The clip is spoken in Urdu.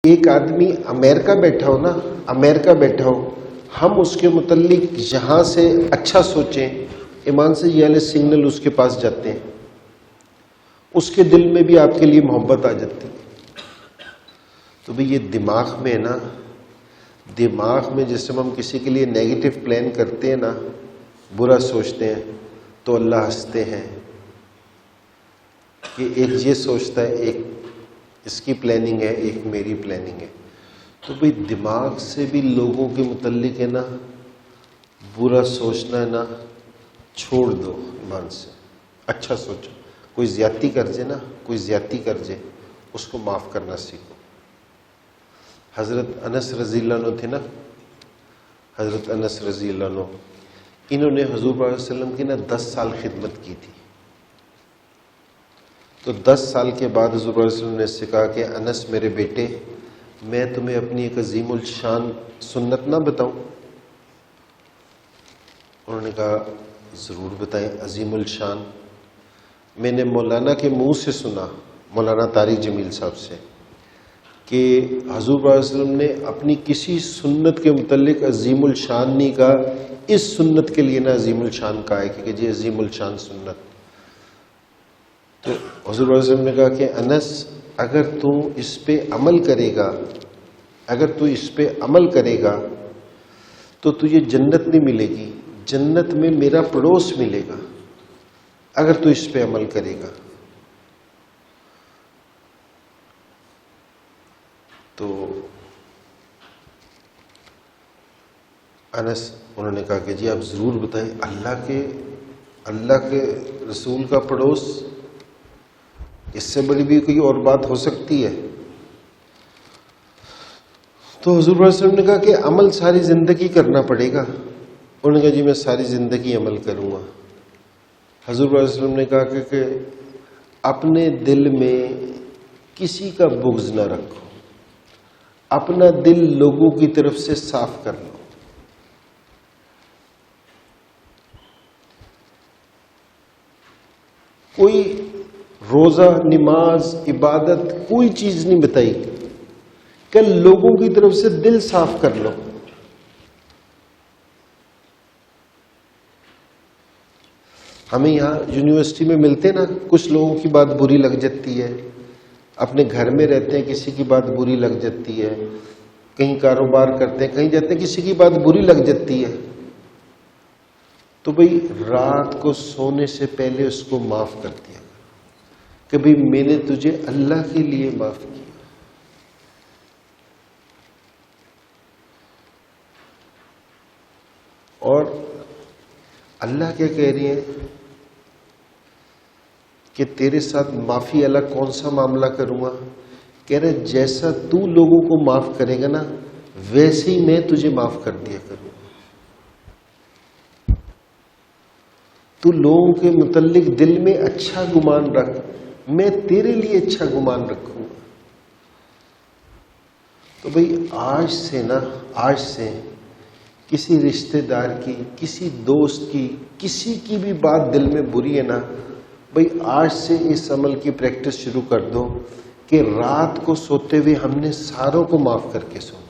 ایک آدمی امریکہ بیٹھا ہو نا، امریکہ بیٹھا ہو، ہم اس کے متعلق یہاں سے اچھا سوچیں، ایمان سے یہ والے سگنل اس کے پاس جاتے ہیں، اس کے دل میں بھی آپ کے لیے محبت آ جاتی ہے۔ تو بھئی یہ دماغ میں ہے نا، دماغ میں جس میں ہم کسی کے لیے نیگیٹو پلان کرتے ہیں نا، برا سوچتے ہیں، تو اللہ ہنستے ہیں کہ ایک یہ سوچتا ہے، ایک اس کی پلاننگ ہے، ایک میری پلاننگ ہے۔ تو بھئی دماغ سے بھی لوگوں کے متعلق ہے نا برا سوچنا ہے نا چھوڑ دو، ایمان سے اچھا سوچو۔ کوئی زیادتی کر جائے نا، کوئی زیادتی کر جائے، اس کو معاف کرنا سیکھو۔ حضرت انس رضی اللہ عنہ تھے نا، حضرت انس رضی اللہ عنہ، انہوں نے حضور صلی اللہ علیہ وسلم کی نا 10 سال خدمت کی تھی۔ تو 10 سال کے بعد حضور صلی اللہ علیہ وسلم نے اس سے کہا کہ انس میرے بیٹے، میں تمہیں اپنی ایک عظیم الشان سنت نہ بتاؤں؟ انہوں نے کہا ضرور بتائیں عظیم الشان۔ میں نے مولانا کے منہ سے سنا، مولانا طارق جمیل صاحب سے، کہ حضور صلی اللہ علیہ وسلم نے اپنی کسی سنت کے متعلق عظیم الشان نہیں کہا، اس سنت کے لیے نہ عظیم الشان کہا ہے کہ جی عظیم الشان سنت۔ تو حضور صلی اللہ علیہ وسلم نے کہا کہ انس اگر تو اس پہ عمل کرے گا، اگر تو اس پہ عمل کرے گا تو تجھے جنت نہیں ملے گی، جنت میں میرا پڑوس ملے گا اگر تو اس پہ عمل کرے گا۔ تو انس انہوں نے کہا کہ جی آپ ضرور بتائیں، اللہ کے رسول کا پڑوس، اس سے بڑی بھی کوئی اور بات ہو سکتی ہے؟ تو حضور صلی اللہ علیہ وسلم نے کہا کہ عمل ساری زندگی کرنا پڑے گا۔ انہوں نے کہا جی میں ساری زندگی عمل کروں گا۔ حضور صلی اللہ علیہ وسلم نے کہا کہ اپنے دل میں کسی کا بغض نہ رکھو، اپنا دل لوگوں کی طرف سے صاف کر لو۔ کوئی روزہ، نماز، عبادت کوئی چیز نہیں بتائی کہ لوگوں کی طرف سے دل صاف کر لو۔ ہمیں یہاں یونیورسٹی میں ملتے نا، کچھ لوگوں کی بات بری لگ جاتی ہے، اپنے گھر میں رہتے ہیں کسی کی بات بری لگ جاتی ہے، کہیں کاروبار کرتے ہیں کہیں جاتے ہیں کسی کی بات بری لگ جاتی ہے، تو بھئی رات کو سونے سے پہلے اس کو معاف کر دیا کہ بھئی میں نے تجھے اللہ کے لیے معاف کیا۔ اور اللہ کیا کہہ رہی ہیں کہ تیرے ساتھ معافی اللہ کون سا معاملہ کروں گا؟ کہہ رہے جیسا تو لوگوں کو معاف کرے گا نا ویسے ہی میں تجھے معاف کر دیا کروں گا۔ تو لوگوں کے متعلق دل میں اچھا گمان رکھ، میں تیرے لیے اچھا گمان رکھوں گا۔ تو بھئی آج سے کسی رشتہ دار کی، کسی دوست کی، کسی کی بھی بات دل میں بری ہے نا، بھئی آج سے اس عمل کی پریکٹس شروع کر دو کہ رات کو سوتے ہوئے ہم نے ساروں کو معاف کر کے سونا۔